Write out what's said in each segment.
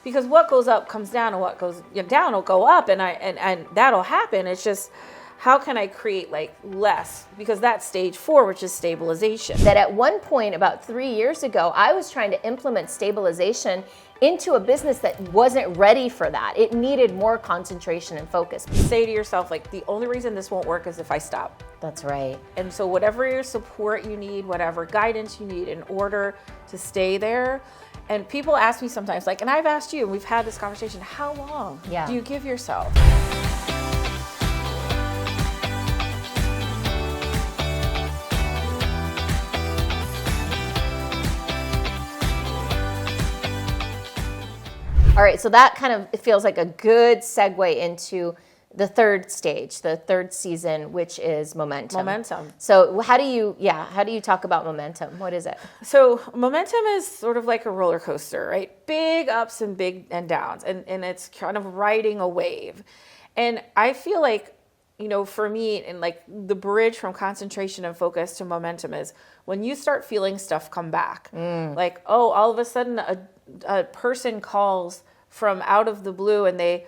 because what goes up comes down, and what goes down will go up, and that'll happen. It's just, how can I create like less? Because that's stage 4, which is stabilization. That at one point about 3 years ago, I was trying to implement stabilization into a business that wasn't ready for that. It needed more concentration and focus. Say to yourself, like, the only reason this won't work is if I stop. That's right. And so whatever your support you need, whatever guidance you need in order to stay there. And people ask me sometimes, like, and I've asked you, we've had this conversation, how long do you give yourself? All right, so that kind of, it feels like a good segue into the third stage, the third season, which is momentum. Momentum. So how do you talk about momentum? What is it? So momentum is sort of like a roller coaster, right? Big ups and big and downs, and it's kind of riding a wave. And I feel like, for me, and like the bridge from concentration and focus to momentum is when you start feeling stuff come back. Like, all of a sudden a person calls from out of the blue and they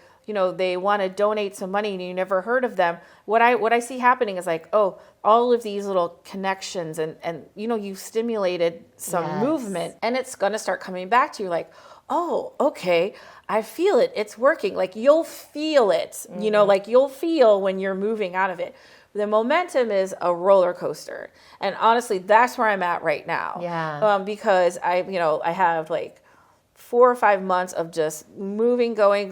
want to donate some money and you never heard of them. What I see happening is like, all of these little connections and you've stimulated some movement, and it's going to start coming back to you like, oh, okay, I feel it. It's working. Like, you'll feel it, like you'll feel when you're moving out of it. The momentum is a roller coaster. And honestly, that's where I'm at right now. Yeah. Because I have like 4 or 5 months of just moving, going,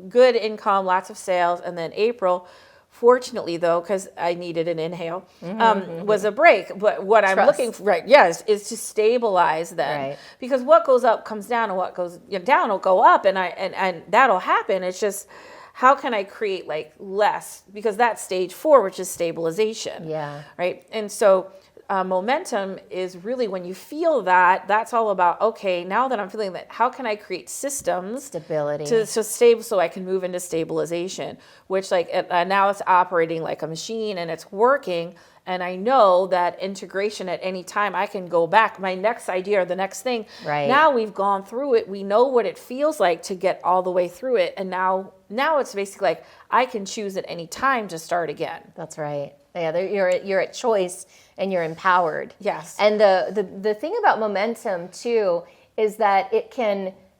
good income, lots of sales. And then April, fortunately though, because I needed an inhale, was a break. But what I'm looking for, is to stabilize then. Right. Because what goes up comes down, and what goes down will go up, and that'll happen. It's just, how can I create like less? Because that's stage 4, which is stabilization. Yeah. Right. And so momentum is really when you feel that, that's all about, okay, now that I'm feeling that, how can I create systems? Stability. To stable, so I can move into stabilization, which now it's operating like a machine and it's working. And I know that integration at any time, I can go back. My next idea or the next thing. Right. Now we've gone through it. We know what it feels like to get all the way through it. And now it's basically like I can choose at any time to start again. That's right. Yeah, you're at choice and you're empowered. Yes. And the thing about momentum too is that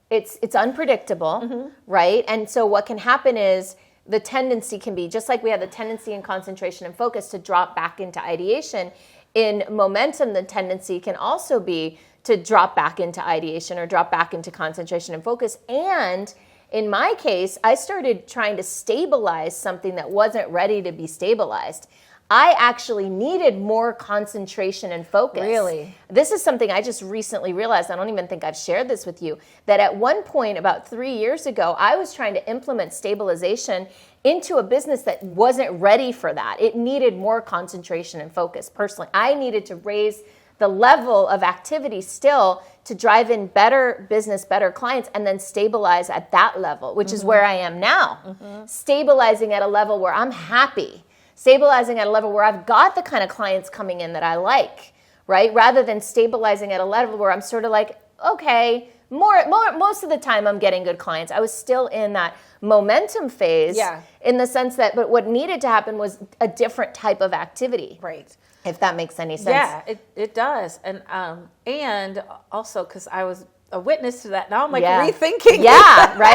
it's unpredictable, right? And so what can happen is the tendency can be, just like we have the tendency in concentration and focus to drop back into ideation, in momentum the tendency can also be to drop back into ideation or drop back into concentration and focus. And in my case, I started trying to stabilize something that wasn't ready to be stabilized. I actually needed more concentration and focus. Really? This is something I just recently realized. I don't even think I've shared this with you, that at one point about 3 years ago, I was trying to implement stabilization into a business that wasn't ready for that. It needed more concentration and focus. Personally, I needed to raise the level of activity still to drive in better business, better clients, and then stabilize at that level, which is where I am now. Stabilizing at a level where I'm happy. Stabilizing at a level where I've got the kind of clients coming in that I like, right? Rather than stabilizing at a level where I'm sort of like, okay, most of the time I'm getting good clients. I was still in that momentum phase in the sense that, but what needed to happen was a different type of activity. Right. If that makes any sense. Yeah, it does. And also because I was a witness to that. Now I'm like rethinking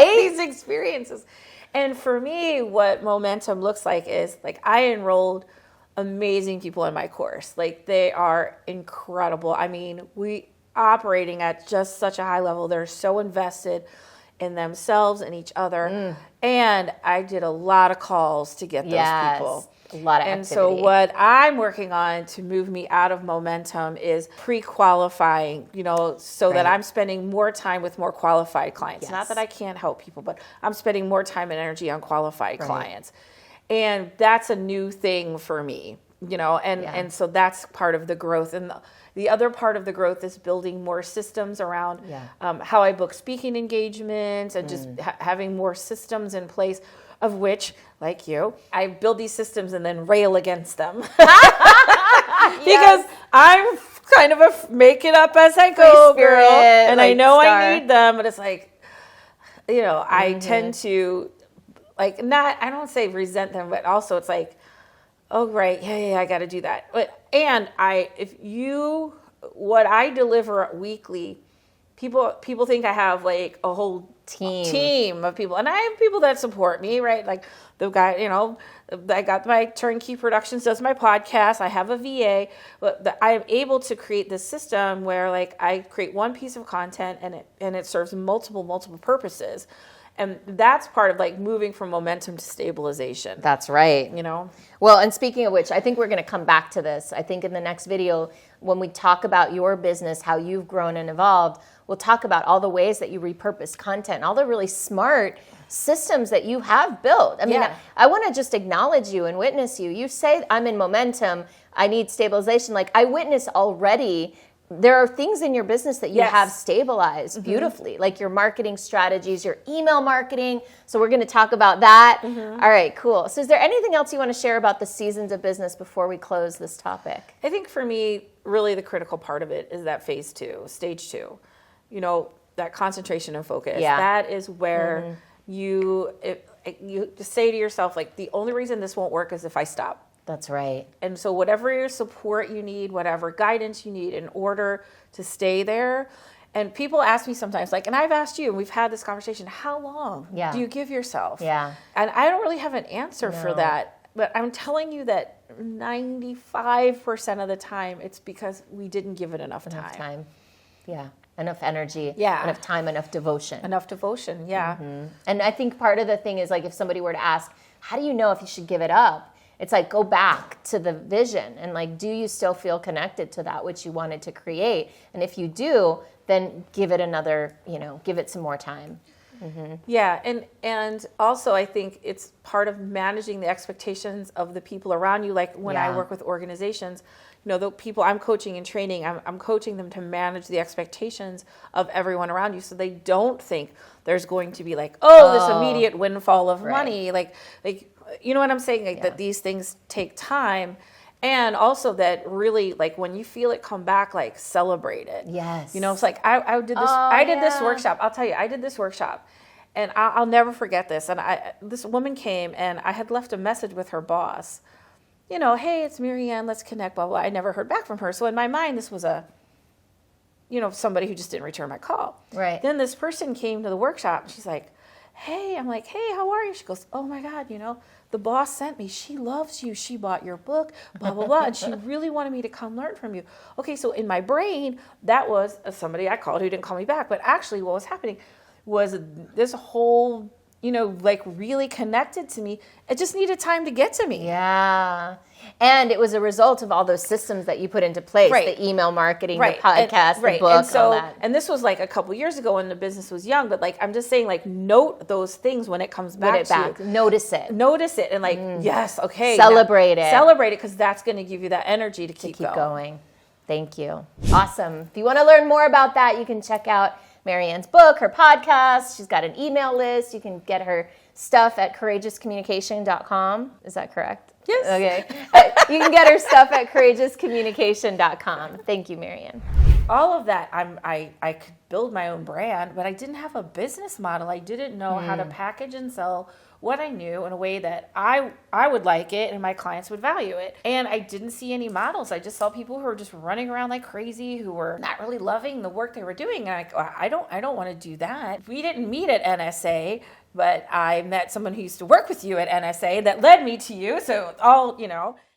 these experiences. And for me, what momentum looks like is like I enrolled amazing people in my course. Like, they are incredible. I mean, we operating at just such a high level. They're so invested in themselves and each other. And I did a lot of calls to get those people. A lot of activity. And so what I'm working on to move me out of momentum is pre-qualifying, so that I'm spending more time with more qualified clients. Yes. Not that I can't help people, but I'm spending more time and energy on qualified clients. And that's a new thing for me, and so that's part of the growth. And the other part of the growth is building more systems around how I book speaking engagements and just having more systems in place, of which, like you, I build these systems and then rail against them. Because I'm kind of a make it up as I go girl, and I know I need them, but it's like, I tend to like not, I don't say resent them, but also it's like, oh, right. Yeah. I got to do that. What I deliver weekly, people think I have like a whole team of people, and I have people that support me, right? Like the guy, I got my turnkey productions, does my podcast. I have a VA, but I am able to create this system where like I create one piece of content and it serves multiple purposes. And that's part of like moving from momentum to stabilization. That's right. Well, and speaking of which, I think we're going to come back to this. I think in the next video, when we talk about your business, how you've grown and evolved, we'll talk about all the ways that you repurpose content, all the really smart systems that you have built. I mean, I want to just acknowledge you and witness you. You say, I'm in momentum, I need stabilization. Like I witness already, there are things in your business that you have stabilized beautifully, like your marketing strategies, your email marketing. So we're going to talk about that. All right, cool. So is there anything else you want to share about the seasons of business before we close this topic? I think for me, really the critical part of it is that phase 2, stage 2, that concentration and focus. Yeah. That is where you say to yourself, like, the only reason this won't work is if I stop. That's right. And so whatever support you need, whatever guidance you need in order to stay there. And people ask me sometimes, like, and I've asked you, and we've had this conversation, how long do you give yourself? Yeah. And I don't really have an answer for that. But I'm telling you that 95% of the time, it's because we didn't give it enough time. Yeah. Enough energy. Yeah. Enough time, enough devotion. Yeah. And I think part of the thing is, like, if somebody were to ask, how do you know if you should give it up? It's like, go back to the vision and like, do you still feel connected to that which you wanted to create? And if you do, then give it another, give it some more time. Yeah. And also I think it's part of managing the expectations of the people around you. Like when I work with organizations, the people I'm coaching and training, I'm coaching them to manage the expectations of everyone around you so they don't think there's going to be like, this immediate windfall of money. Like, you know what I'm saying? Like that these things take time. And also that really, like, when you feel it come back, like, celebrate it. Yes. It's like, I did this. I did this workshop. I'll tell you, I did this workshop, and I'll never forget this. And this woman came, and I had left a message with her boss. Hey, it's Maryanne. Let's connect. Blah blah. I never heard back from her. So in my mind, this was somebody who just didn't return my call. Right. Then this person came to the workshop, and she's like, hey. I'm like, hey, how are you? She goes, oh my God, the boss sent me. She loves you. She bought your book, blah, blah, blah. And she really wanted me to come learn from you. Okay, so in my brain, that was somebody I called who didn't call me back. But actually what was happening was this whole, like really connected to me. It just needed time to get to me. Yeah. And it was a result of all those systems that you put into place, the email marketing, the podcast, the book, and all that. And this was like a couple years ago when the business was young, but like, I'm just saying, like, note those things when it comes back to you. Notice it. And like, yes, okay. Celebrate it. Celebrate it, because that's going to give you that energy to keep going. Thank you. Awesome. If you want to learn more about that, you can check out Maryanne's book, her podcast. She's got an email list. You can get her stuff at courageouscommunication.com. Is that correct? Yes. Okay. You can get her stuff at courageouscommunication.com. Thank you, Maryanne. All of that, I could build my own brand, but I didn't have a business model. I didn't know how to package and sell what I knew in a way that I would like it and my clients would value it. And I didn't see any models. I just saw people who were just running around like crazy, who were not really loving the work they were doing. And I don't want to do that. We didn't meet at NSA, but I met someone who used to work with you at NSA that led me to you. So all,